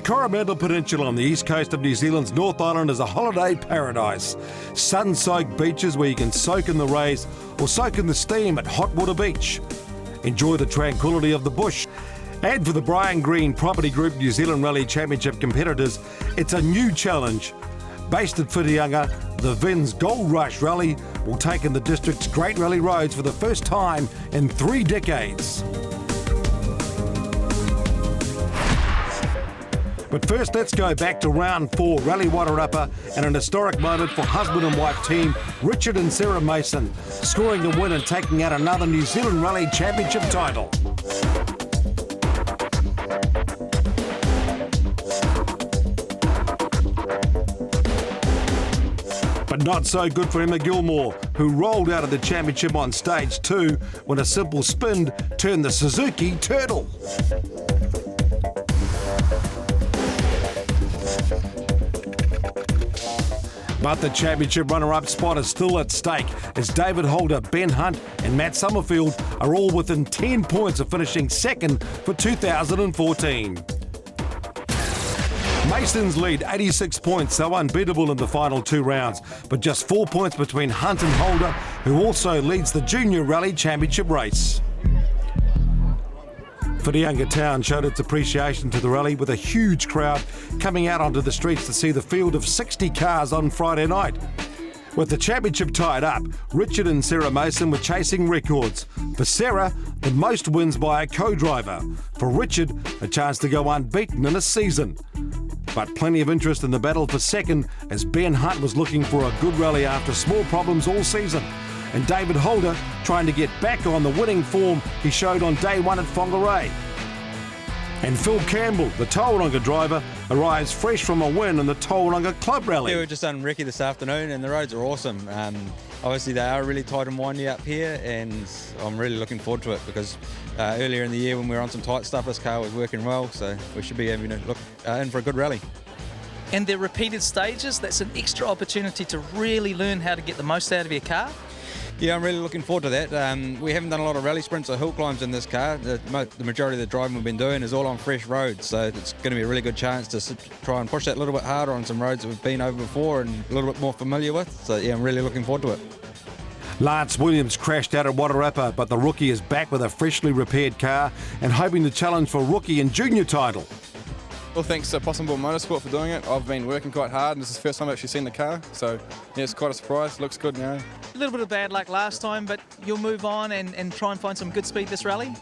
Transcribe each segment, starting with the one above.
The Coromandel Peninsula on the east coast of New Zealand's North Island is a holiday paradise. Sun-soaked beaches where you can soak in the rays or soak in the steam at Hot Water Beach. Enjoy the tranquility of the bush. And for the Brian Green Property Group New Zealand Rally Championship competitors, it's a new challenge. Based at Whitianga, the Vinz Goldrush Rally will take in the district's Great Rally roads for the first time in 3 decades. But first, let's go back to round 4, Rally Wairarapa, and an historic moment for husband and wife team Richard and Sarah Mason, scoring the win and taking out another New Zealand Rally Championship title. But not so good for Emma Gilmore, who rolled out of the championship on stage 2 when a simple spin turned the Suzuki Turtle. But the championship runner-up spot is still at stake as David Holder, Ben Hunt and Matt Summerfield are all within 10 points of finishing second for 2014. Mason's lead 86 points, so unbeatable in the final 2 rounds, but just 4 points between Hunt and Holder, who also leads the Junior Rally Championship race. Whitianga Town showed its appreciation to the rally with a huge crowd coming out onto the streets to see the field of 60 cars on Friday night. With the championship tied up, Richard and Sarah Mason were chasing records. For Sarah, the most wins by a co-driver. For Richard, a chance to go unbeaten in a season. But plenty of interest in the battle for second as Ben Hunt was looking for a good rally after small problems all season. And David Holder trying to get back on the winning form he showed on day 1 at Whangarei. And Phil Campbell, the Tauranga driver, arrives fresh from a win in the Tauranga Club Rally. Yeah, we're just done recce this afternoon and the roads are awesome. Obviously they are really tight and windy up here and I'm really looking forward to it because earlier in the year when we were on some tight stuff, this car was working well, so we should be having a look in for a good rally. And they're repeated stages, that's an extra opportunity to really learn how to get the most out of your car. Yeah, I'm really looking forward to that. We haven't done a lot of rally sprints or hill climbs in this car. The majority of the driving we've been doing is all on fresh roads, so it's going to be a really good chance to try and push that a little bit harder on some roads that we've been over before and a little bit more familiar with. So yeah, I'm really looking forward to it. Lance Williams crashed out at Wairarapa, but the rookie is back with a freshly repaired car and hoping to challenge for rookie and junior title. Well, thanks to Possible Motorsport for doing it. I've been working quite hard and this is the first time I've actually seen the car, so yeah, it's quite a surprise. Looks good now. A little bit of bad luck last time, but you'll move on and try and find some good speed this rally?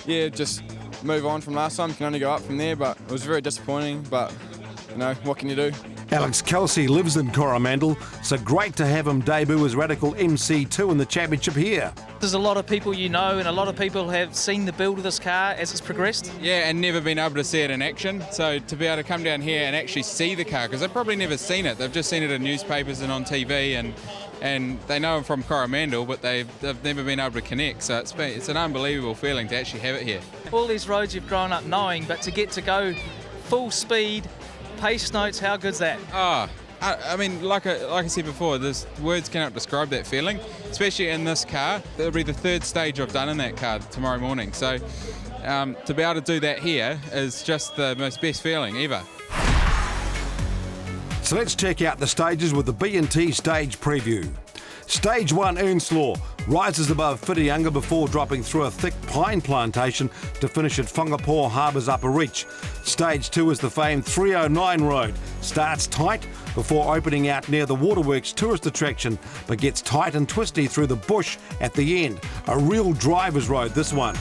Yeah, just move on from last time. You can only go up from there, but it was very disappointing, but you know, what can you do? Alex Kelsey lives in Coromandel, so great to have him debut as Radical MC2 in the championship here. There's a lot of people you know and a lot of people have seen the build of this car as it's progressed. Yeah, and never been able to see it in action. So to be able to come down here and actually see the car, because they've probably never seen it. They've just seen it in newspapers and on TV and they know him from Coromandel, but they've never been able to connect. So it's an unbelievable feeling to actually have it here. All these roads you've grown up knowing, but to get to go full speed, pace notes, how good's that? I mean, like I said before, words cannot describe that feeling, especially in this car. It'll be the 3rd stage I've done in that car tomorrow morning. So to be able to do that here is just the most best feeling ever. So let's check out the stages with the B&T stage preview. Stage 1, Earnslaw, rises above Whitianga before dropping through a thick pine plantation to finish at Whangapoa Harbour's upper reach. Stage 2 is the famed 309 road. Starts tight before opening out near the Waterworks tourist attraction, but gets tight and twisty through the bush at the end. A real driver's road, this one.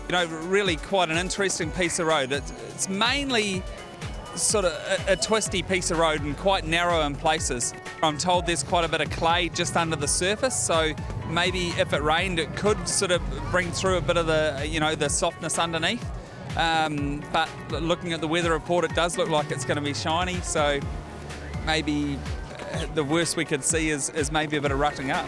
You know, really quite an interesting piece of road. It's mainly sort of a twisty piece of road and quite narrow in places. I'm told there's quite a bit of clay just under the surface, so maybe if it rained it could sort of bring through a bit of the, you know, the softness underneath. But looking at the weather report, it does look like it's going to be shiny, so maybe the worst we could see is maybe a bit of rutting up.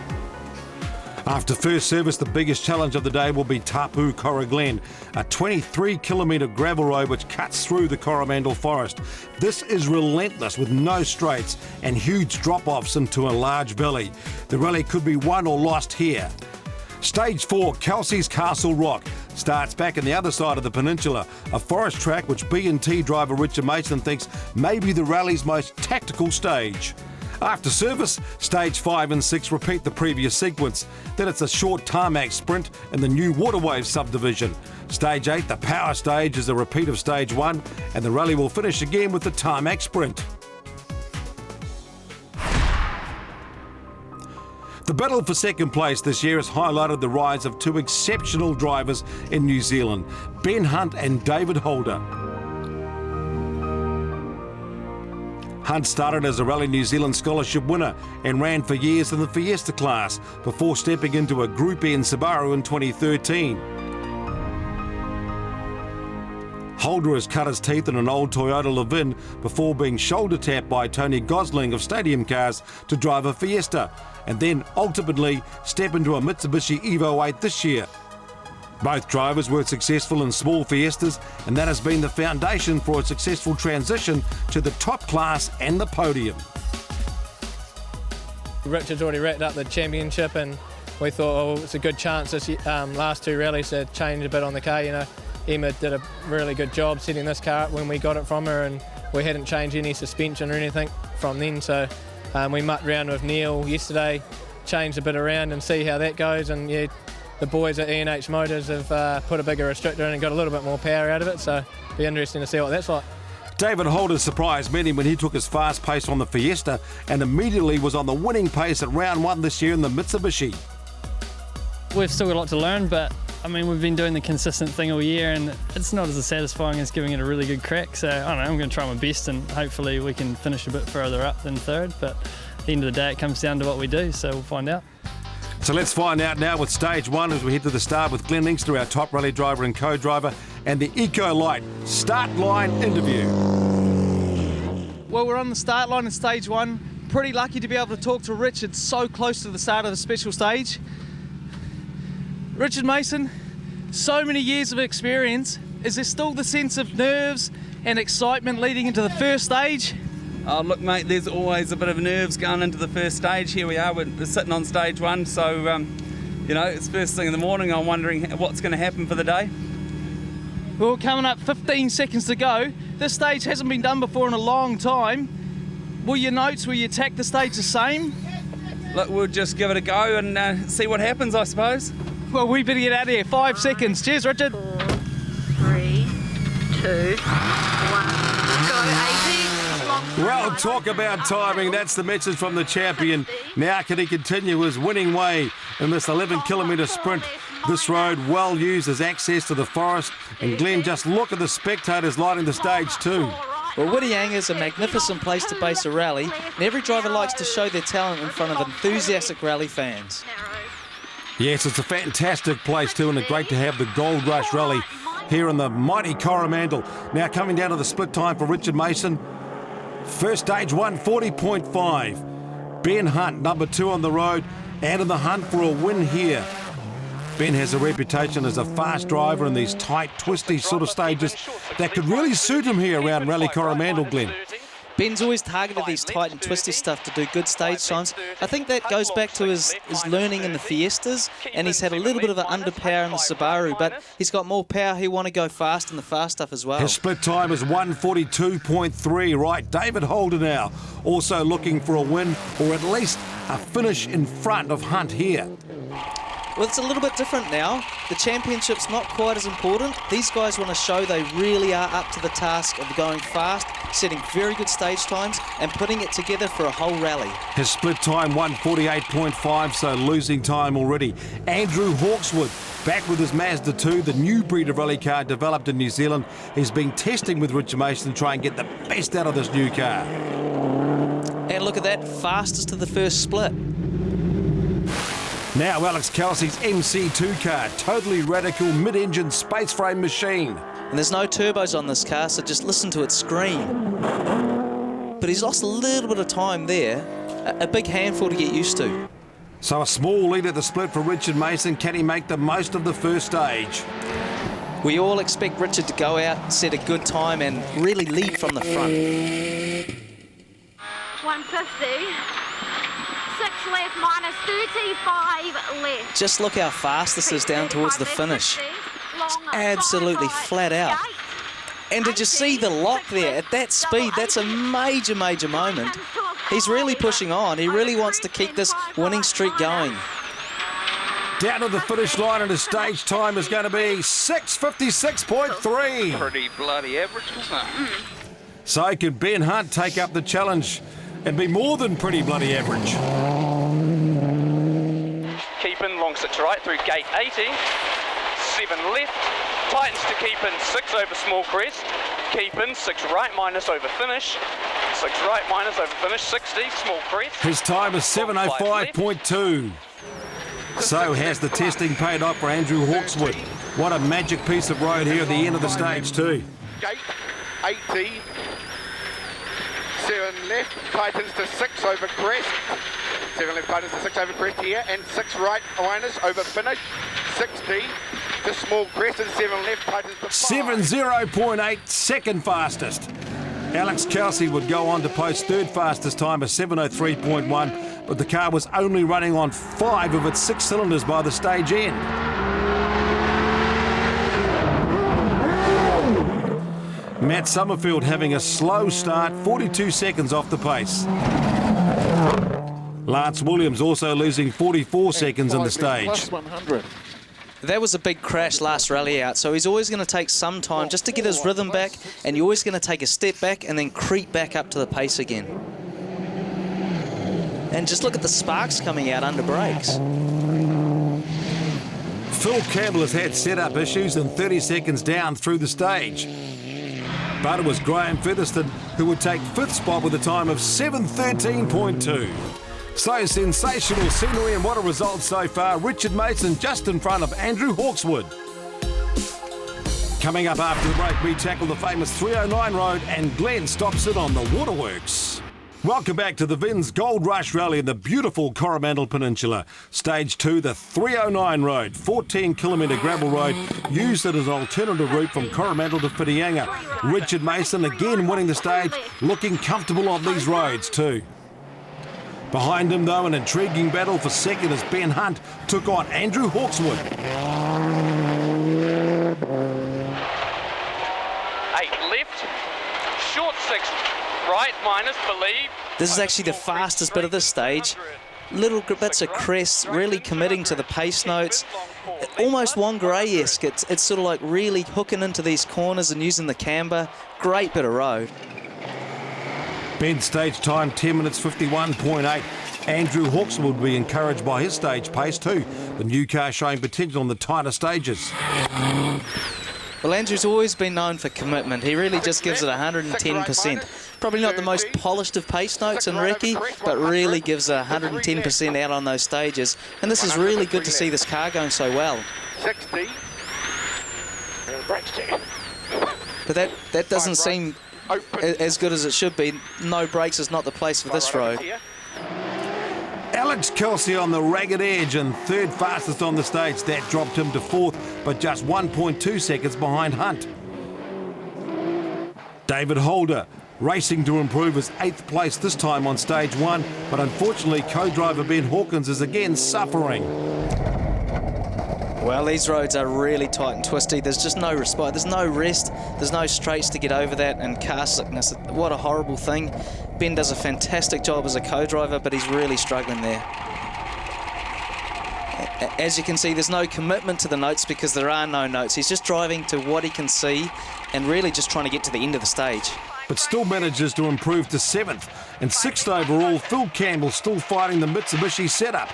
After first service, the biggest challenge of the day will be Tapu Cora Glen, a 23-kilometre gravel road which cuts through the Coromandel forest. This is relentless with no straights and huge drop-offs into a large valley. The rally could be won or lost here. Stage 4, Kelsey's Castle Rock. starts back on the other side of the peninsula, a forest track which B&T driver Richard Mason thinks may be the rally's most tactical stage. After service, stage 5 and 6 repeat the previous sequence. Then it's a short tarmac sprint in the new Waterways subdivision. Stage 8, the power stage, is a repeat of stage 1, and the rally will finish again with the tarmac sprint. The battle for second place this year has highlighted the rise of two exceptional drivers in New Zealand, Ben Hunt and David Holder. Hunt started as a Rally New Zealand scholarship winner and ran for years in the Fiesta class before stepping into a Group N Subaru in 2013. Holder has cut his teeth in an old Toyota Levin before being shoulder tapped by Tony Gosling of Stadium Cars to drive a Fiesta, and then ultimately step into a Mitsubishi Evo 8 this year. Both drivers were successful in small Fiestas, and that has been the foundation for a successful transition to the top class and the podium. Richard's already wrapped up the championship, and we thought, it's a good chance this last two rallies to change a bit on the car. You know, Emma did a really good job setting this car up when we got it from her, and we hadn't changed any suspension or anything from then. So we mucked around with Neil yesterday, changed a bit around and see how that goes. And yeah, the boys at E&H Motors have put a bigger restrictor in and got a little bit more power out of it, so it'll be interesting to see what that's like. David Holder surprised many when he took his fast pace on the Fiesta and immediately was on the winning pace at round 1 this year in the Mitsubishi. We've still got a lot to learn, but I mean, we've been doing the consistent thing all year, and it's not as satisfying as giving it a really good crack. So I don't know, I'm going to try my best, and hopefully we can finish a bit further up than third. But at the end of the day, it comes down to what we do, so we'll find out. So let's find out now with stage 1 as we head to the start with Glenn Inkster, our top rally driver and co-driver, and the Eco Light start line interview. Well, we're on the start line in stage 1. Pretty lucky to be able to talk to Richard so close to the start of the special stage. Richard Mason, so many years of experience. Is there still the sense of nerves and excitement leading into the first stage? Oh, look, mate, there's always a bit of nerves going into the first stage. Here we are, we're sitting on stage 1, so, you know, it's first thing in the morning. I'm wondering what's going to happen for the day. Well, coming up 15 seconds to go. This stage hasn't been done before in a long time. Will you attack the stage the same? Look, we'll just give it a go and see what happens, I suppose. Well, we better get out of here. 5 seconds. Cheers, Richard. 4, 3, 2, 1, go 80. Well, talk about timing. That's the message from the champion. Now can he continue his winning way in this 11-kilometre sprint? This road well used as access to the forest. And Glenn, just look at the spectators lighting the stage too. Well, Whittianga is a magnificent place to base a rally, and every driver likes to show their talent in front of enthusiastic rally fans. Yes, it's a fantastic place too, and great to have the Goldrush rally here in the mighty Coromandel. Now coming down to the split time for Richard Mason. First stage 1, 40.5. Ben Hunt, number 2 on the road, and in the hunt for a win here. Ben has a reputation as a fast driver in these tight, twisty sort of stages that could really suit him here around Rally Coromandel, Glenn. Ben's always targeted these tight and twisty stuff to do good stage times. I think that goes back to his learning in the Fiestas, and he's had a little bit of an underpower in the Subaru, but he's got more power. He'll want to go fast in the fast stuff as well. His split time is 1:42.3, right? David Holder now also looking for a win or at least a finish in front of Hunt here. Well, it's a little bit different now. The championship's not quite as important. These guys want to show they really are up to the task of going fast, setting very good stage times, and putting it together for a whole rally. His split time 1:48.5, so losing time already. Andrew Hawkswood back with his Mazda 2, the new breed of rally car developed in New Zealand. He's been testing with Richard Mason to try and get the best out of this new car. And look at that, fastest to the first split. Now Alex Kelsey's MC2 car, totally radical mid-engine space frame machine. And there's no turbos on this car, so just listen to it scream. But he's lost a little bit of time there, a big handful to get used to. So a small lead at the split for Richard Mason. Can he make the most of the first stage? We all expect Richard to go out, set a good time and really lead from the front. 150. 6 left, minus 35 left. Just look how fast this is down towards the finish. absolutely flat out. And did you see the lock there at that speed? That's a major, major moment. He's really pushing on. He really wants to keep this winning streak going. Down to the finish line, and his stage time is going to be 6:56.3. Pretty bloody average, isn't it? So could Ben Hunt take up the challenge and be more than pretty bloody average? Keep in long 6 right through gate 80. 7 left. Tightens to keep in 6 over small crest. Keep in 6 right minus over finish. 6 right minus over finish. 60 small crest. His time is 7:05.2. So has the testing paid off for Andrew Hawkswood. What a magic piece of road here at the end of the stage too. Gate 80. 7 left, tightens to 6 over crest. 7 left, tightens to 6 over crest here, and 6 right minus over finish. 60 to small crest, and 7 left, tightens to 5. 7:0.8, second fastest. Alex Kelsey would go on to post third fastest time of 7:03.1, but the car was only running on 5 of its 6 cylinders by the stage end. Matt Summerfield having a slow start, 42 seconds off the pace. Lance Williams also losing 44 seconds in the stage. That was a big crash last rally out, so he's always going to take some time just to get his rhythm back, and you're always going to take a step back and then creep back up to the pace again. And just look at the sparks coming out under brakes. Phil Campbell has had setup issues and 30 seconds down through the stage. But it was Graham Featherston who would take 5th spot with a time of 7:13.2. So sensational scenery, and what a result so far. Richard Mason just in front of Andrew Hawkswood. Coming up after the break, we tackle the famous 309 Road, and Glenn stops it on the Waterworks. Welcome back to the Vinz Goldrush Rally in the beautiful Coromandel Peninsula. Stage 2, the 309 Road, 14-kilometre gravel road, used it as an alternative route from Coromandel to Whitianga. Richard Mason again winning the stage, looking comfortable on these roads too. Behind him though, an intriguing battle for second as Ben Hunt took on Andrew Hawkswood. 8 left, short 6 right minus believe. This is actually the fastest bit of this stage. Little bits of crest, really committing to the pace notes. Almost Wangarae-esque. It's sort of like really hooking into these corners and using the camber. Great bit of road. Ben's stage time 10:51.8. Andrew Hawkswood will be encouraged by his stage pace too. The new car showing potential on the tighter stages. Well, Andrew's always been known for commitment. He really just gives it 110%. Probably not the most polished of pace notes in recce, but really gives 110% out on those stages. And this is really good to see this car going so well. 60. But that doesn't seem as good as it should be. No brakes is not the place for this road. Alex Kelsey on the ragged edge and 3rd fastest on the stage. That dropped him to 4th, but just 1.2 seconds behind Hunt. David Holder racing to improve his 8th place this time on stage 1, but unfortunately co-driver Ben Hawkins is again suffering. Well, these roads are really tight and twisty. There's just no respite. There's no rest. There's no straights to get over that, and car sickness. What a horrible thing. Ben does a fantastic job as a co-driver, but he's really struggling there. As you can see, there's no commitment to the notes because there are no notes. He's just driving to what he can see and really just trying to get to the end of the stage. But still manages to improve to 7th. And 6th overall, Phil Campbell still fighting the Mitsubishi setup.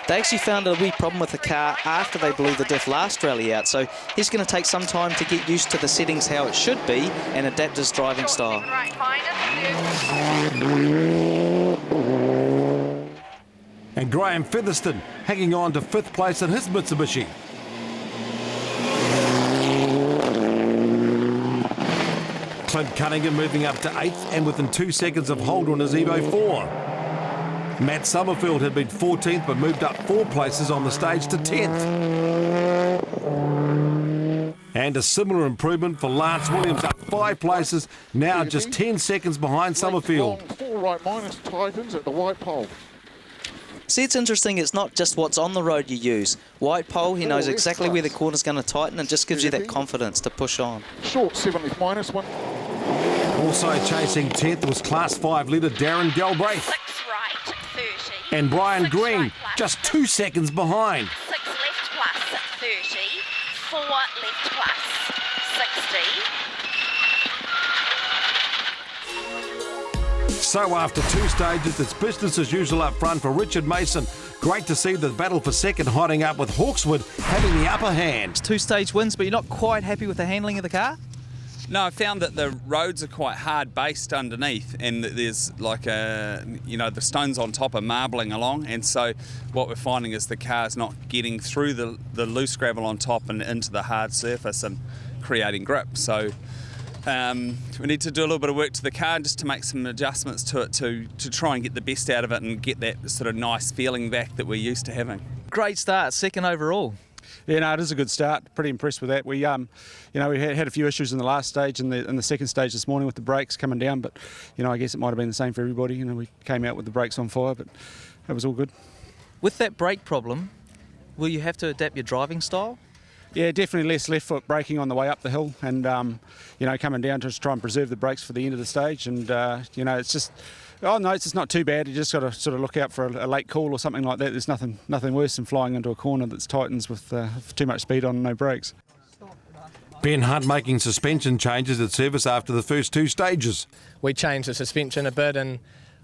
They actually found a wee problem with the car after they blew the diff last rally out, so he's going to take some time to get used to the settings how it should be and adapt his driving style. And Graham Featherston hanging on to 5th place in his Mitsubishi. Clint Cunningham moving up to 8th and within 2 seconds of Holder on his Evo 4. Matt Summerfield had been 14th but moved up 4 places on the stage to 10th. And a similar improvement for Lance Williams, up 5 places, now just 10 seconds behind Summerfield. 4 right minus tightens at the white pole. See, it's interesting, it's not just what's on the road you use. White pole, he knows exactly where the corner's going to tighten and just gives you that confidence to push on. Short 7 left minus 1. Also chasing 10th was Class 5 leader Darren Galbraith. 6 right, 30. And Brian 6 Green right plus. just 2 seconds behind. 6 left plus 30. 4 left plus 60. So after 2 stages, it's business as usual up front for Richard Mason. Great to see the battle for second hiding up with Hawkswood having the upper hand. 2-stage wins, but you're not quite happy with the handling of the car? No, I found that the roads are quite hard based underneath, and that there's like the stones on top are marbling along, and so what we're finding is the car's not getting through the loose gravel on top and into the hard surface and creating grip. So we need to do a little bit of work to the car just to make some adjustments to it to try and get the best out of it and get that sort of nice feeling back that we're used to having. Great start, second overall. Yeah, no, it is a good start. Pretty impressed with that. We, we had a few issues in the last stage and the second stage this morning with the brakes coming down, but I guess it might have been the same for everybody. We came out with the brakes on fire, but it was all good. With that brake problem, will you have to adapt your driving style? Yeah, definitely less left foot braking on the way up the hill, and coming down to just try and preserve the brakes for the end of the stage. And it's just. Oh no, it's not too bad. You just got to sort of look out for a late call or something like that. There's nothing worse than flying into a corner that tightens with too much speed on and no brakes. Ben Hunt making suspension changes at service after the first 2 stages. We changed the suspension a bit, and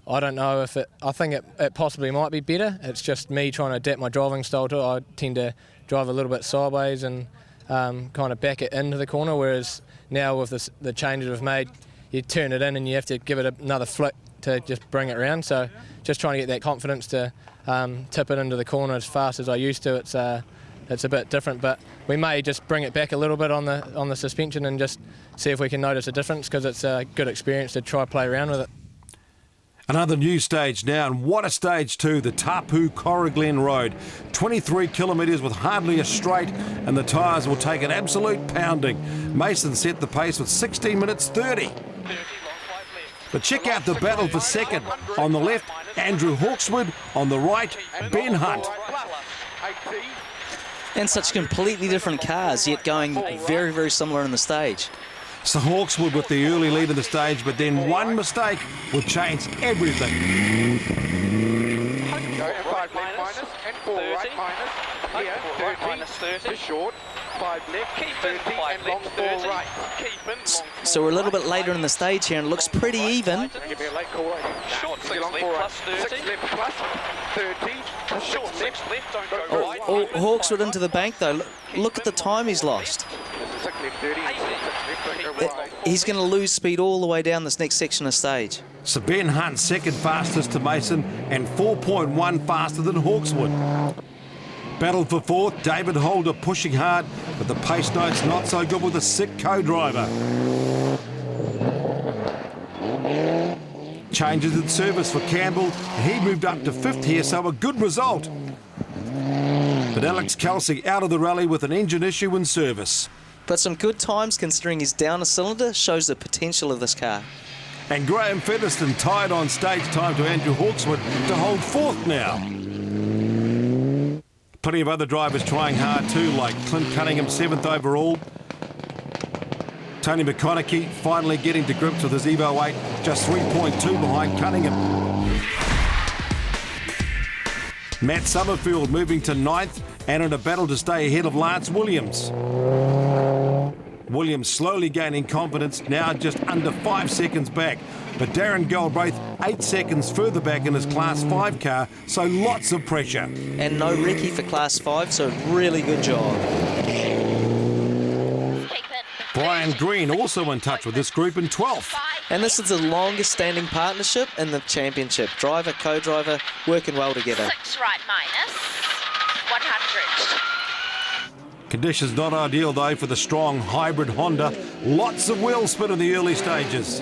I don't know if I think it possibly might be better. It's just me trying to adapt my driving style to it. I tend to drive a little bit sideways and kind of back it into the corner, whereas now with the changes we've made, you turn it in and you have to give it another flick to just bring it around. So just trying to get that confidence to tip it into the corner as fast as I used to. It's a bit different, but we may just bring it back a little bit on the suspension and just see if we can notice a difference, because it's a good experience to try play around with it. Another new stage now, and what a stage too, the Tapu Coroglen Road. 23 kilometres with hardly a straight, and the tyres will take an absolute pounding. Mason set the pace with 16 minutes 30. But check out the battle for second. On the left, Andrew Hawkswood. On the right, Ben Hunt. And such completely different cars, yet going very, very similar in the stage. So Hawkswood with the early lead in the stage, but then one mistake will change everything. 5 left minus and 4 right minus. Here, 30. Short. 5 left, 30 and long 4 right. So we're a little bit later in the stage here, and it looks pretty even. Give me a late call. Short 6 left plus 30. 6 left plus 30. Short 6 left, don't go right. Hawkswood into the bank though. Look at the time he's lost. 6 left 30. 6 left, don't go right. He's going to lose speed all the way down this next section of stage. So Ben Hunt second fastest to Mason and 4.1 faster than Hawkswood. Battle for fourth, David Holder pushing hard, but the pace note's not so good with a sick co-driver. Changes in service for Campbell. He moved up to 5th here, so a good result. But Alex Kelsey out of the rally with an engine issue in service. But some good times considering he's down a cylinder, shows the potential of this car. And Graham Featherston tied on stage time to Andrew Hawkswood to hold 4th now. Plenty of other drivers trying hard too, like Clint Cunningham 7th overall. Tony McConaughey finally getting to grips with his Evo 8, just 3.2 behind Cunningham. Matt Summerfield moving to 9th and in a battle to stay ahead of Lance Williams. Williams slowly gaining confidence, now just under 5 seconds back. But Darren Galbraith 8 seconds further back in his Class 5 car, so lots of pressure. And no recce for Class 5, so really good job. Brian Green also in touch with this group in 12th. And this is the longest standing partnership in the championship. Driver, co-driver, working well together. 6 right minus 100. Conditions not ideal though for the strong hybrid Honda. Lots of wheel spin in the early stages.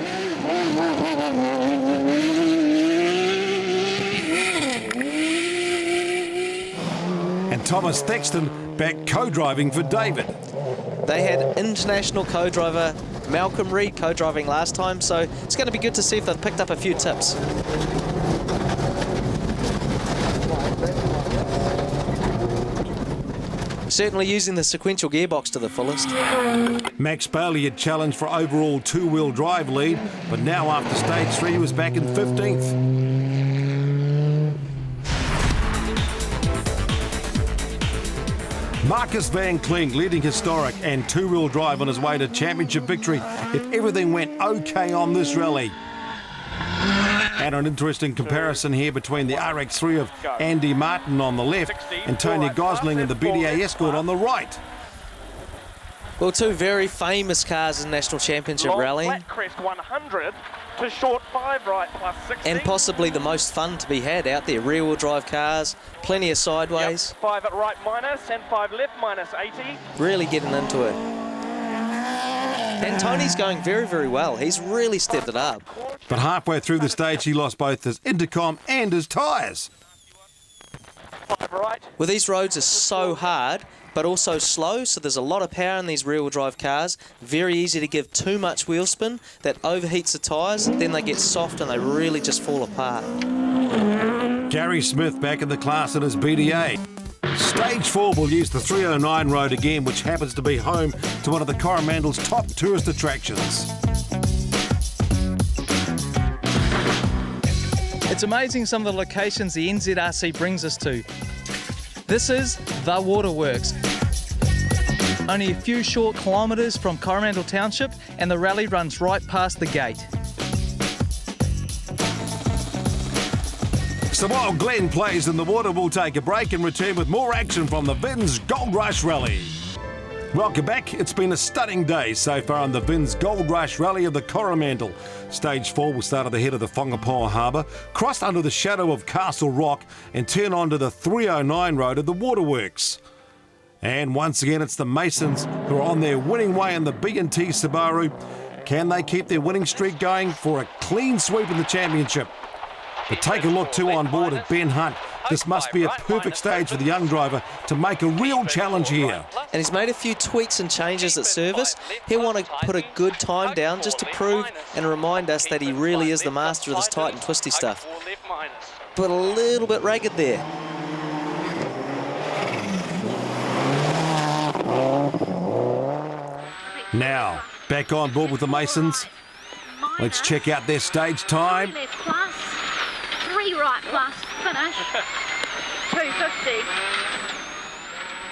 And Thomas Thexton back co-driving for David. They had international co-driver Malcolm Reed co-driving last time, so it's going to be good to see if they've picked up a few tips. Certainly using the sequential gearbox to the fullest. Max Bailey had challenged for overall two-wheel drive lead, but now after stage 3 he was back in 15th. Marcus Van Klink leading historic and two-wheel drive on his way to championship victory if everything went okay on this rally. And an interesting comparison here between the RX3 of Andy Martin on the left and Tony Gosling and the BDA Escort on the right. Well, two very famous cars in National Championship rallying. Flat crest 100 to short 5 right plus 60. And possibly the most fun to be had out there. Rear-wheel drive cars, plenty of sideways. Yep, 5 at right minus and 5 left minus 80. Really getting into it. And Tony's going very, very well. He's really stepped it up. But halfway through the stage, he lost both his intercom and his tyres. 5 right. Well, these roads are so hard, but also slow, so there's a lot of power in these rear-wheel drive cars. Very easy to give too much wheel spin. That overheats the tyres, then they get soft and they really just fall apart. Gary Smith back in the class in his BDA. Stage 4 will use the 309 road again, which happens to be home to one of the Coromandel's top tourist attractions. It's amazing some of the locations the NZRC brings us to. This is the Waterworks. Only a few short kilometres from Coromandel Township, and the rally runs right past the gate. So while Glenn plays in the water, we'll take a break and return with more action from the Vinz Goldrush Rally. Welcome back. It's been a stunning day so far on the Vinz Goldrush Rally of the Coromandel. Stage 4 will start at the head of the Whangapoa Harbour, cross under the shadow of Castle Rock and turn onto the 309 road of the Waterworks. And once again, it's the Masons who are on their winning way in the B&T Subaru. Can they keep their winning streak going for a clean sweep in the championship? But take a look too on board at Ben Hunt. This must be a perfect stage for the young driver to make a real challenge here. And he's made a few tweaks and changes at service. He'll want to put a good time down just to prove and remind us that he really is the master of this tight and twisty stuff. But a little bit ragged there. Now, back on board with the Masons. Let's check out their stage time. 3 right plus finish. 250.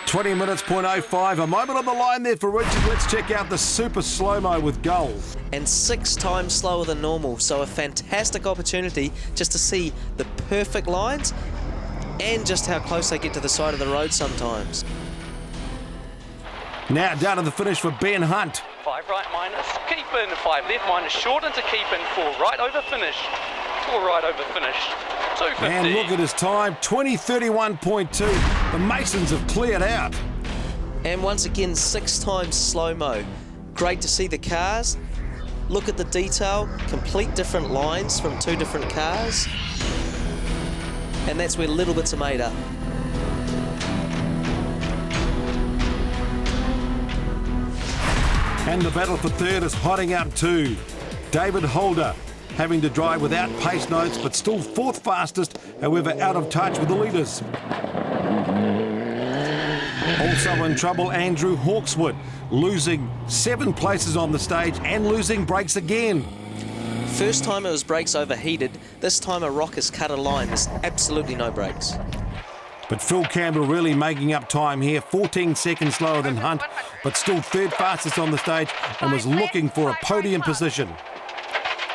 20 minutes, .05. A moment on the line there for Richard. Let's check out the super slow-mo with Gull. And 6 times slower than normal, so a fantastic opportunity just to see the perfect lines and just how close they get to the side of the road sometimes. Now down to the finish for Ben Hunt. 5 right minus, keep in, 5 left minus, short into keep in, 4 right over finish. 4 right over finish. 250. And look at his time, 20:31.2. The Masons have cleared out. And once again, 6 times slow-mo. Great to see the cars. Look at the detail, complete different lines from 2 different cars. And that's where little bits are made up. And the battle for third is hotting up too. David Holder having to drive without pace notes, but still 4th fastest, however out of touch with the leaders. Also in trouble, Andrew Hawkswood, losing 7 places on the stage and losing brakes again. First time it was brakes overheated, this time a rock has cut a line. There's absolutely no brakes. But Phil Campbell really making up time here, 14 seconds slower than Hunt, but still 3rd fastest on the stage and was looking for a podium position.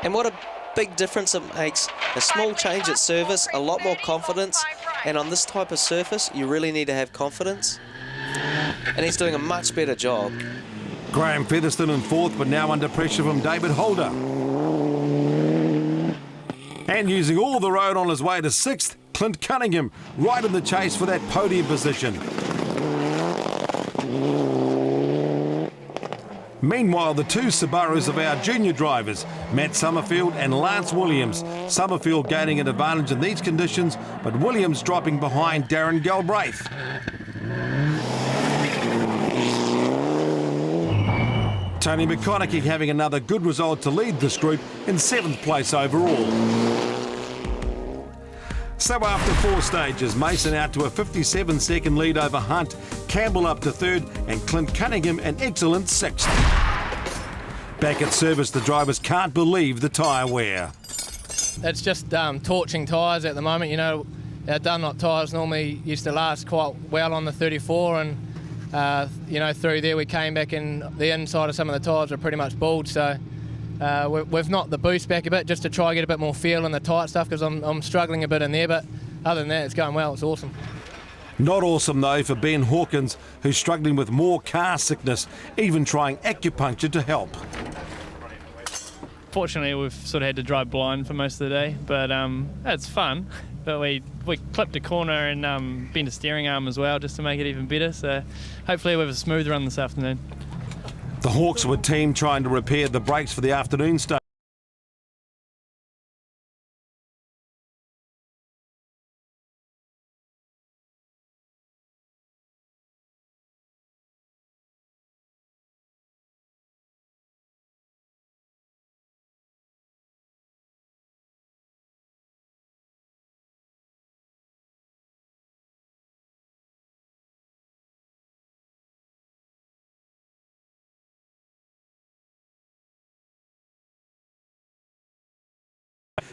And what a big difference it makes. A small change at service, a lot more confidence, and on this type of surface, you really need to have confidence. And he's doing a much better job. Graham Featherston in 4th, but now under pressure from David Holder. And using all the road on his way to 6th, Clint Cunningham right in the chase for that podium position. Meanwhile, the 2 Subarus of our junior drivers, Matt Summerfield and Lance Williams. Summerfield gaining an advantage in these conditions, but Williams dropping behind Darren Galbraith. Tony McConaughey having another good result to lead this group in 7th place overall. So after 4 stages, Mason out to a 57-second lead over Hunt. Campbell up to third, and Clint Cunningham an excellent sixth. Back at service, the drivers can't believe the tyre wear. It's just torching tyres at the moment. You know, our Dunlop tyres normally used to last quite well on the 34, and you know, through there we came back and the inside of some of the tyres are pretty much bald, so we've knocked the boost back a bit just to try and get a bit more feel in the tight stuff, because I'm struggling a bit in there, but other than that it's going well. It's awesome. Not awesome though for Ben Hawkins, who's struggling with more car sickness, even trying acupuncture to help. Fortunately, we've sort of had to drive blind for most of the day, but it's fun. But we clipped a corner and bent a steering arm as well, just to make it even better. So hopefully we have a smooth run this afternoon. The Hawks were team trying to repair the brakes for the afternoon stage.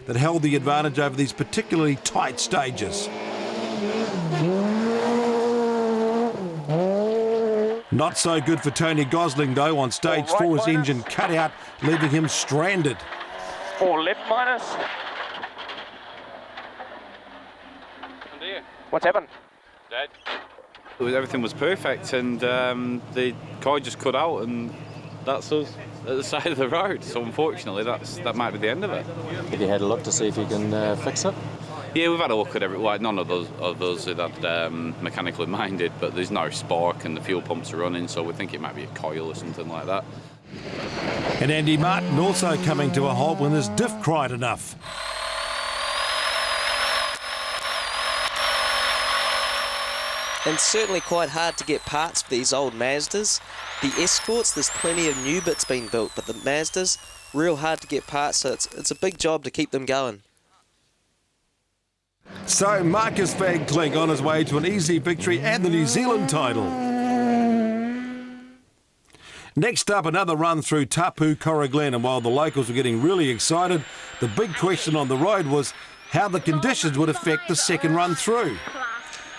That held the advantage over these particularly tight stages. Not so good for Tony Gosling though. On stage 4, his engine cut out, leaving him stranded. 4 left minus. What's happened? Dad. Everything was perfect, and the car just cut out, and that's us at the side of the road. So unfortunately, that might be the end of it. Have you had a look to see if you can fix it? Yeah, we've had a look at every. Well, none of those that mechanically minded, but there's no spark and the fuel pumps are running, so we think it might be a coil or something like that. And Andy Martin also coming to a halt when his diff cried enough. And certainly quite hard to get parts for these old Mazdas. The Escorts, there's plenty of new bits being built, but the Mazdas, real hard to get parts, so it's a big job to keep them going. So Marcus Van Klink on his way to an easy victory and the New Zealand title. Next up, another run through Tapu Coroglen, and while the locals were getting really excited, the big question on the road was how the conditions would affect the second run through.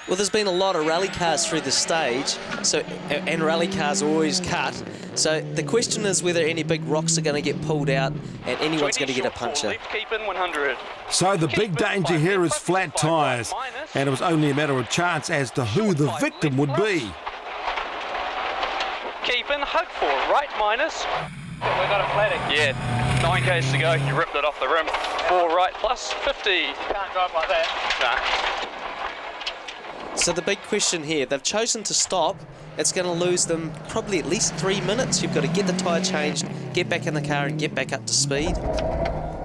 Well, there's been a lot of rally cars through the stage, and rally cars are always cut. So the question is whether any big rocks are going to get pulled out and anyone's going to get a puncture. So the big danger here is flat tyres, and it was only a matter of chance as to who the victim would be. Keep in, hug 4 right minus. We've got a flatting. Yeah, 9 k's to go. You ripped it off the rim. 4 right plus 50. You can't drive like that. Nah. So the big question here, they've chosen to stop. It's going to lose them probably at least 3 minutes. You've got to get the tyre changed, get back in the car and get back up to speed.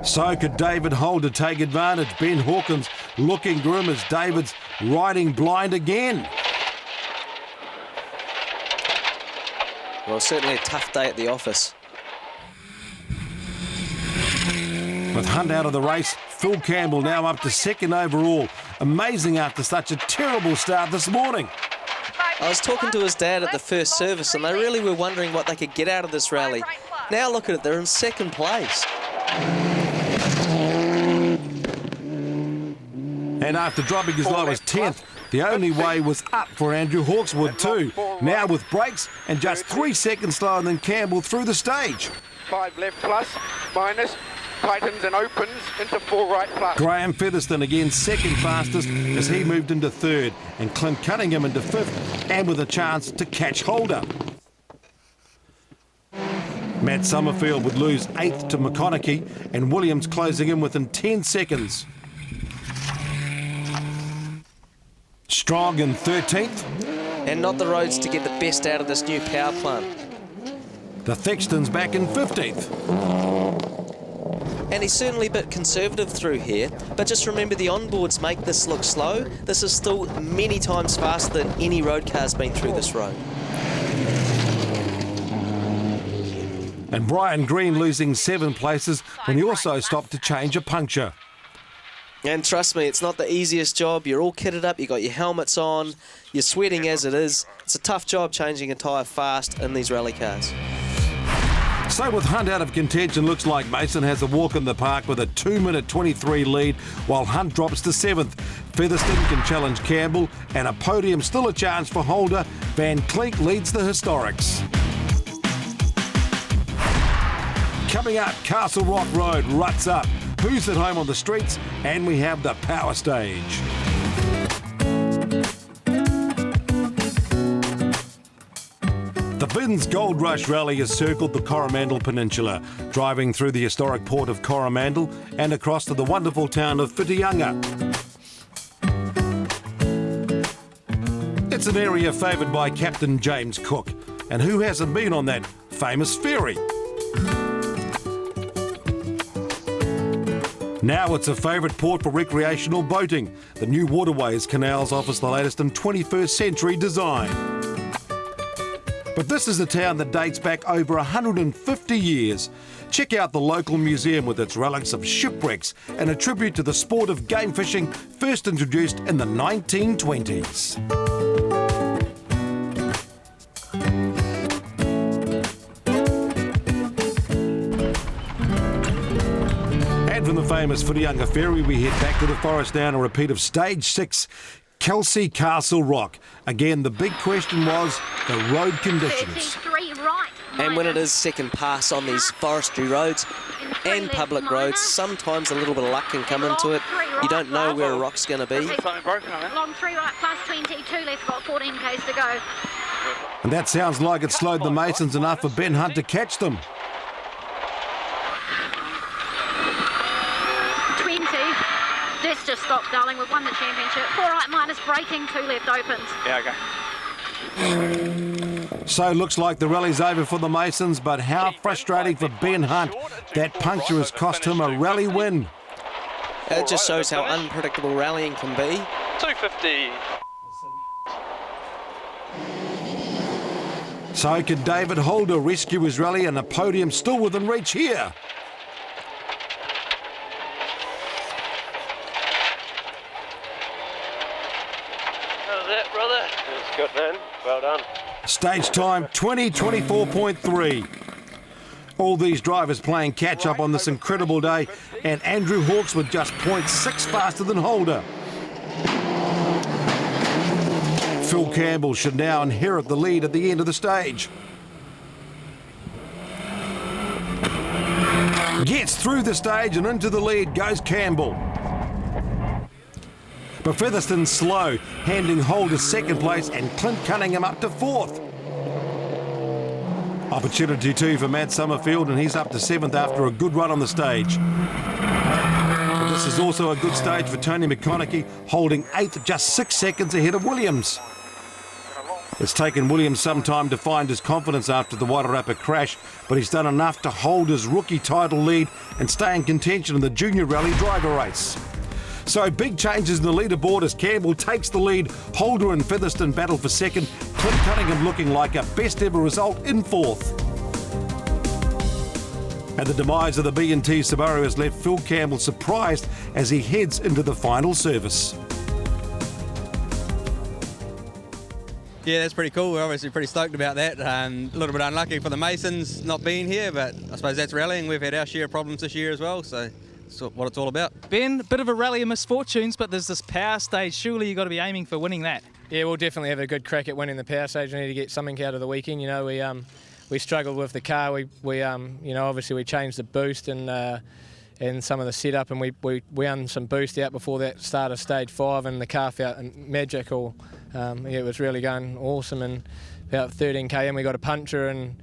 So could David Holder take advantage? Ben Hawkins looking grim as David's riding blind again. Well, certainly a tough day at the office. With Hunt out of the race, Phil Campbell now up to second overall. Amazing after such a terrible start this morning. I was talking to his dad at the first service and they really were wondering what they could get out of this rally. Now look at it, they're in second place. And after dropping as low as 10th, the only way was up for Andrew Hawkswood too. Now with brakes and just 3 seconds slower than Campbell through the stage. 5 left plus, minus, tightens and opens into 4 right plus. Graham Featherston again second fastest as he moved into third, and Clint Cunningham into fifth, and with a chance to catch Holder. Matt Summerfield would lose 8th to McConaughey, and Williams closing in within 10 seconds. Strong in 13th. And not the roads to get the best out of this new power plant. The Thexton's back in 15th. And he's certainly a bit conservative through here, but just remember the onboards make this look slow. This is still many times faster than any road car's been through this road. And Brian Green losing 7 places when he also stopped to change a puncture. And trust me, it's not the easiest job. You're all kitted up, you got your helmets on, you're sweating as it is. It's a tough job changing a tyre fast in these rally cars. So with Hunt out of contention, looks like Mason has a walk in the park with a 2-minute 23 lead, while Hunt drops to 7th. Featherston can challenge Campbell, and a podium still a chance for Holder. Van Cleek leads the Historics. Coming up, Castle Rock Road ruts up. Who's at home on the streets? And we have the power stage. The Vinz Goldrush Rally has circled the Coromandel Peninsula, driving through the historic port of Coromandel and across to the wonderful town of Whitianga. It's an area favoured by Captain James Cook, and who hasn't been on that famous ferry? Now it's a favourite port for recreational boating. The new waterways canals offers the latest in 21st century design. But this is a town that dates back over 150 years. Check out the local museum with its relics of shipwrecks and a tribute to the sport of game fishing, first introduced in the 1920s. And from the famous Whitianga Ferry, we head back to the forest now, and a repeat of Stage 6, Kelsey Castle Rock. Again, the big question was the road conditions. And when it is second pass on these forestry roads and public roads, sometimes a little bit of luck can come into it. You don't know where a rock's going to be. Long 3 right, plus 22 left, got 14 k's to go. And that sounds like it slowed the Masons enough for Ben Hunt to catch them. 20. Let's just stop, darling. We've won the championship. 4 right minus braking, 2 left opens. Yeah, okay. So looks like the rally's over for the Masons, but how frustrating for Ben Hunt. That puncture has cost him a rally win. It just shows how unpredictable rallying can be. 250. So can David Holder rescue his rally, and a podium still within reach here? How's that, brother? It's good, man. Well done. Stage time 20:24.3. All these drivers playing catch up on this incredible day, and Andrew Hawkes with just 0.6 faster than Holder. Phil Campbell should now inherit the lead at the end of the stage. Gets through the stage and into the lead goes Campbell. But Featherston's slow, handing Holder second place and Clint Cunningham up to 4th. Opportunity too for Matt Summerfield, and he's up to 7th after a good run on the stage. But this is also a good stage for Tony McConaughey, holding 8th, just 6 seconds ahead of Williams. It's taken Williams some time to find his confidence after the Wairarapa crash, but he's done enough to hold his rookie title lead and stay in contention in the junior rally driver race. So big changes in the leaderboard as Campbell takes the lead. Holder and Featherston battle for second. Clint Cunningham looking like a best ever result in 4th. And the demise of the B&T Subaru has left Phil Campbell surprised as he heads into the final service. Yeah, that's pretty cool. We're obviously pretty stoked about that. A little bit unlucky for the Masons not being here, but I suppose that's rallying. We've had our share of problems this year as well, so that's what it's all about. Ben, a bit of a rally of misfortunes, but there's this power stage. Surely you've got to be aiming for winning that. Yeah, we'll definitely have a good crack at winning the power stage. We need to get something out of the weekend. You know, we struggled with the car. We obviously we changed the boost and some of the setup, and we won some boost out before that start of stage 5, and the car felt magical. It was really going awesome, and about 13 km we got a puncture, and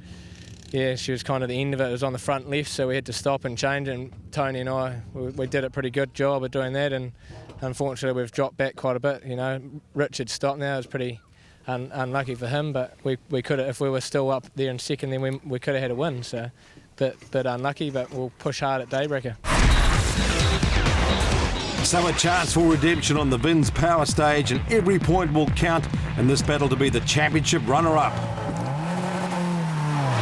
yeah, she was kind of the end of it. It was on the front left, so we had to stop and change, and Tony and I, we did a pretty good job of doing that, and unfortunately we've dropped back quite a bit. You know, Richard stopped now. It was pretty unlucky for him, but we could have, if we were still up there in second, then we could have had a win. So, bit unlucky, but we'll push hard at Daybreaker. So a chance for redemption on the Vinz power stage, and every point will count in this battle to be the championship runner-up.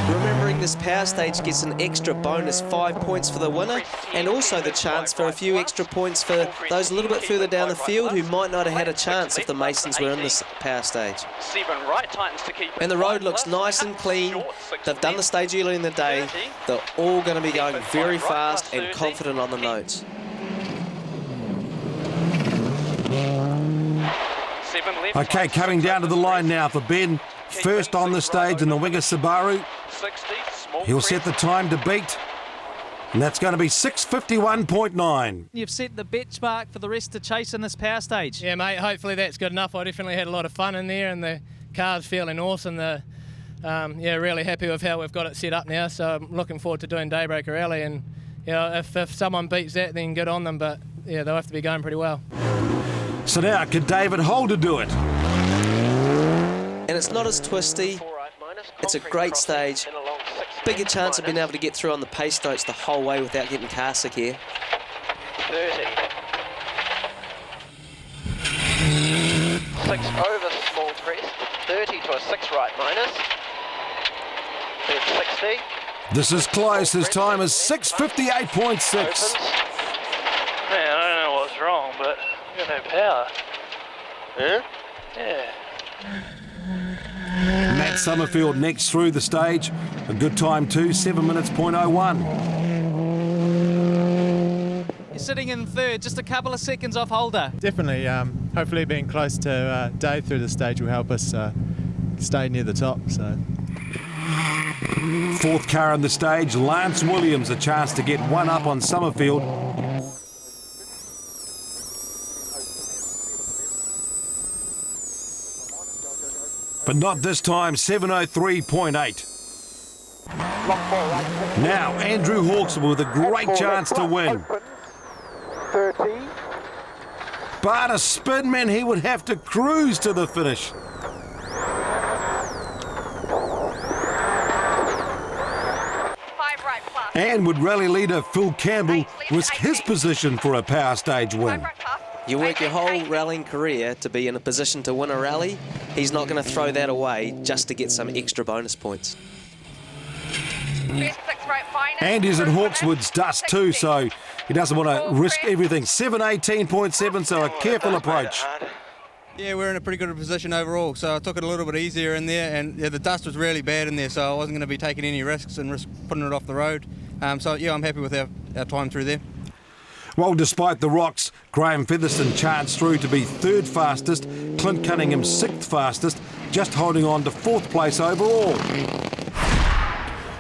Remembering the this power stage gets an extra bonus 5 points for the winner, and also the chance for a few extra points for those a little bit further down the field who might not have had a chance if the Masons were in this power stage. 7 right tightens to keep. And the road looks nice and clean. They've done the stage early in the day. They're all going to be going very fast and confident on the notes. 7 left. Okay, coming down to the line now for Ben. First on the stage in the Winger Subaru. 60, small He'll set the time to beat, and that's going to be 6:51.9. You've set the benchmark for the rest to chase in this power stage. Yeah, mate, hopefully that's good enough. I definitely had a lot of fun in there, and the car's feeling awesome. Yeah, really happy with how we've got it set up now, so I'm looking forward to doing Daybreaker Rally, and you know, if someone beats that, then good on them, but yeah, they'll have to be going pretty well. So now, could David Holder do it? And it's not as twisty. It's a great stage. Bigger chance of being able to get through on the pace notes the whole way without getting car sick here. 30. 6 over small crest. 30 to a 6 right minus. Then 60. This is close. His time is 6:58.6. Man, I don't know what's wrong, but you got no power. Huh? Yeah. Matt Summerfield next through the stage. A good time too, 7 minutes .01. You're sitting in third, just a couple of seconds off Holder. Definitely. Hopefully being close to Dave through the stage will help us stay near the top. So. Fourth car on the stage, Lance Williams, a chance to get one up on Summerfield. But not this time, 7:03.8. Now, Andrew Hawksworth with a great chance to win. 30. But a spin, man, he would have to cruise to the finish. And would rally leader Phil Campbell risk his position for a power stage win? You work your whole rallying career to be in a position to win a rally. He's not going to throw that away just to get some extra bonus points. And he's in Hawkswood's dust too, so he doesn't want to risk everything. 7:18.7, so a careful approach. Yeah, we're in a pretty good position overall, so I took it a little bit easier in there, and yeah, the dust was really bad in there, so I wasn't going to be taking any risks and risk putting it off the road. So yeah, I'm happy with our time through there. Well, despite the rocks, Graham Featherston charged through to be third fastest, Clint Cunningham sixth fastest, just holding on to fourth place overall.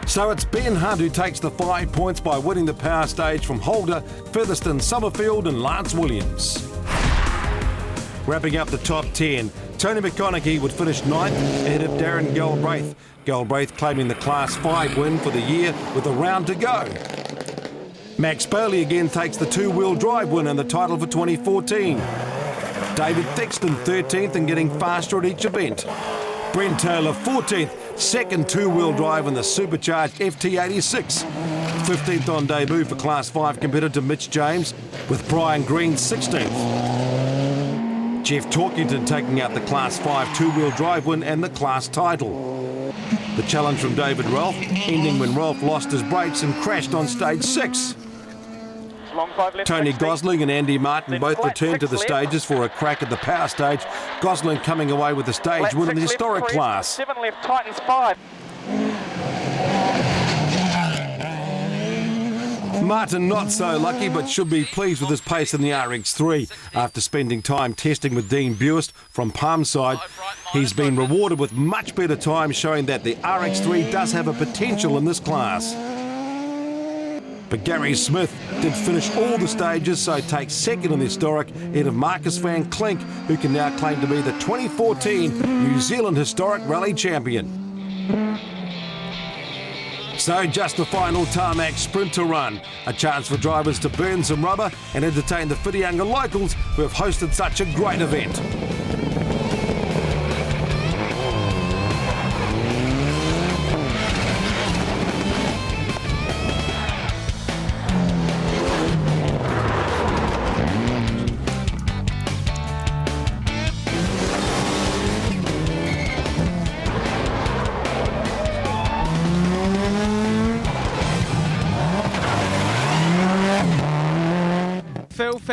So it's Ben Hunt who takes the 5 points by winning the power stage from Holder, Featherston, Summerfield and Lance Williams. Wrapping up the top 10, Tony McConaughey would finish 9th ahead of Darren Galbraith. Galbraith claiming the Class 5 win for the year with a round to go. Max Bailey again takes the two-wheel drive win and the title for 2014. David Thexton 13th and getting faster at each event. Brent Taylor 14th, second two-wheel drive in the supercharged FT86. 15th on debut for Class 5 competitor Mitch James, with Brian Green 16th. Jeff Torkington taking out the Class 5 two-wheel drive win and the class title. The challenge from David Ralph, ending when Ralph lost his brakes and crashed on stage 6. Tony Gosling and Andy Martin both returned to the stages for a crack at the power stage. Gosling coming away with the stage win in the historic class. 7 left, tightens 5. Martin not so lucky, but should be pleased with his pace in the RX3. After spending time testing with Dean Buist from Palmside, he's been rewarded with much better time, showing that the RX3 does have a potential in this class. But Gary Smith did finish all the stages, so takes second in the historic ahead of Marcus van Klink, who can now claim to be the 2014 New Zealand Historic Rally Champion. So just the final tarmac sprint to run. A chance for drivers to burn some rubber and entertain the Whitianga locals who have hosted such a great event.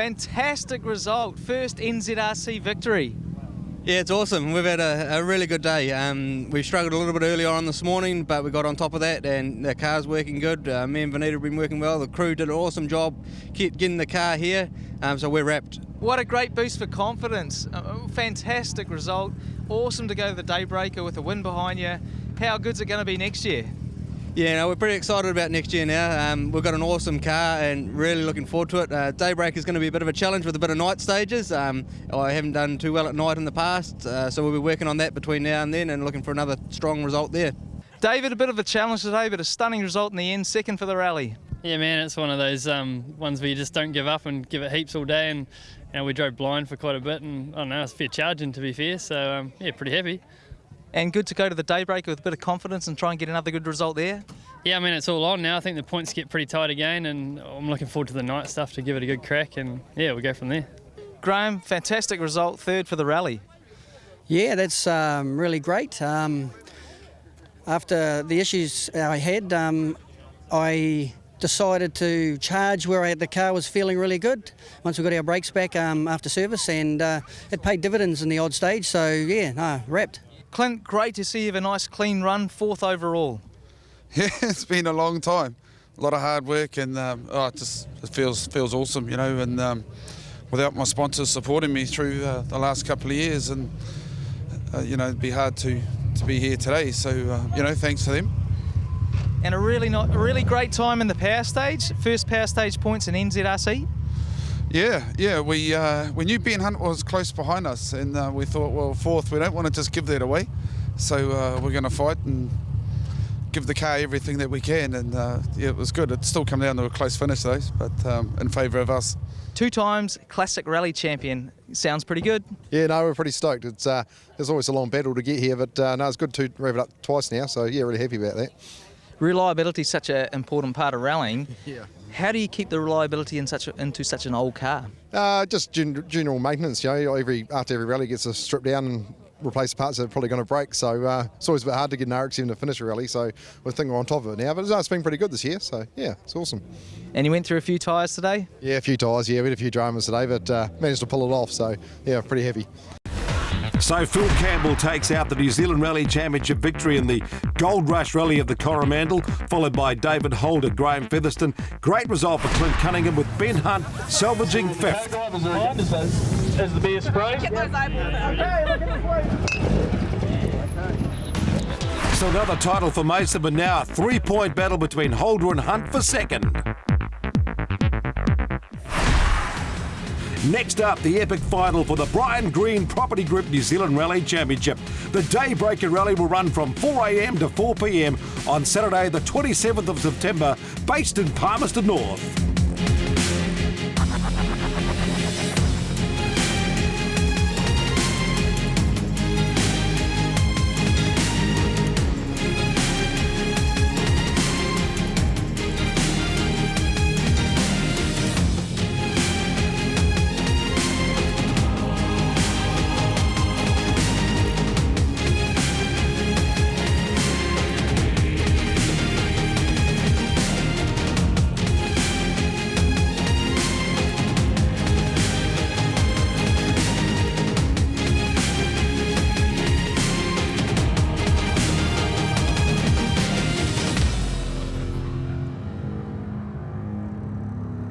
fantastic result. First NZRC victory. Yeah, it's awesome. We've had a really good day. We struggled a little bit earlier on this morning, but we got on top of that, and the car's working good. Me and Vanita have been working well. The crew did an awesome job getting the car here, so we're wrapped. What a great boost for confidence. Fantastic result. Awesome to go to the Daybreaker with a win behind you. How good's it going to be next year? Yeah, no, we're pretty excited about next year now. We've got an awesome car and really looking forward to it. Daybreak is going to be a bit of a challenge with a bit of night stages. I haven't done too well at night in the past, so we'll be working on that between now and then and looking for another strong result there. David, a bit of a challenge today, but a stunning result in the end, second for the rally. Yeah, man, it's one of those ones where you just don't give up and give it heaps all day, and we drove blind for quite a bit, and I don't know, it's fair charging to be fair, so yeah, pretty happy. And good to go to the Daybreaker with a bit of confidence and try and get another good result there? Yeah, I mean, it's all on now. I think the points get pretty tight again, and I'm looking forward to the night stuff to give it a good crack, and yeah, we'll go from there. Graham, fantastic result, third for the rally. Yeah, that's really great. After the issues I had, I decided to charge where the car was feeling really good once we got our brakes back after service, and it paid dividends in the odd stage, so yeah, wrapped. Clint, great to see you have a nice clean run, fourth overall. Yeah, it's been a long time. A lot of hard work, and it feels awesome, you know, and without my sponsors supporting me through the last couple of years, and you know, it'd be hard to be here today, so you know, thanks to them. And a really great time in the power stage, first power stage points in NZRC. Yeah, we knew Ben Hunt was close behind us, and we thought, well, fourth, we don't want to just give that away, so we're going to fight and give the car everything that we can, and yeah, it was good. It still come down to a close finish though, but in favour of us. 2 times classic rally champion, sounds pretty good. Yeah, no, we're pretty stoked. It's always a long battle to get here, but no, it's good to rev it up twice now, so yeah, really happy about that. Reliability is such an important part of rallying. Yeah. How do you keep the reliability into such an old car? Just general maintenance, you know, after every rally gets stripped down and replace parts that are probably going to break, so it's always a bit hard to get an RX even to finish a rally, so we're thinking we're on top of it now, but it's been pretty good this year, so yeah, it's awesome. And you went through a few tyres today? Yeah, a few tyres, yeah, we had a few dramas today, but managed to pull it off, so yeah, pretty happy. So Phil Campbell takes out the New Zealand Rally Championship victory in the Goldrush Rally of the Coromandel, followed by David Holder, Graham Featherston. Great result for Clint Cunningham, with Ben Hunt salvaging 5th. Is the beer spray? Still another title for Mason, but now a 3-point battle between Holder and Hunt for second. Next up, the epic final for the Brian Green Property Group New Zealand Rally Championship. The Daybreaker Rally will run from 4 a.m. to 4 p.m. on Saturday the 27th of September, based in Palmerston North.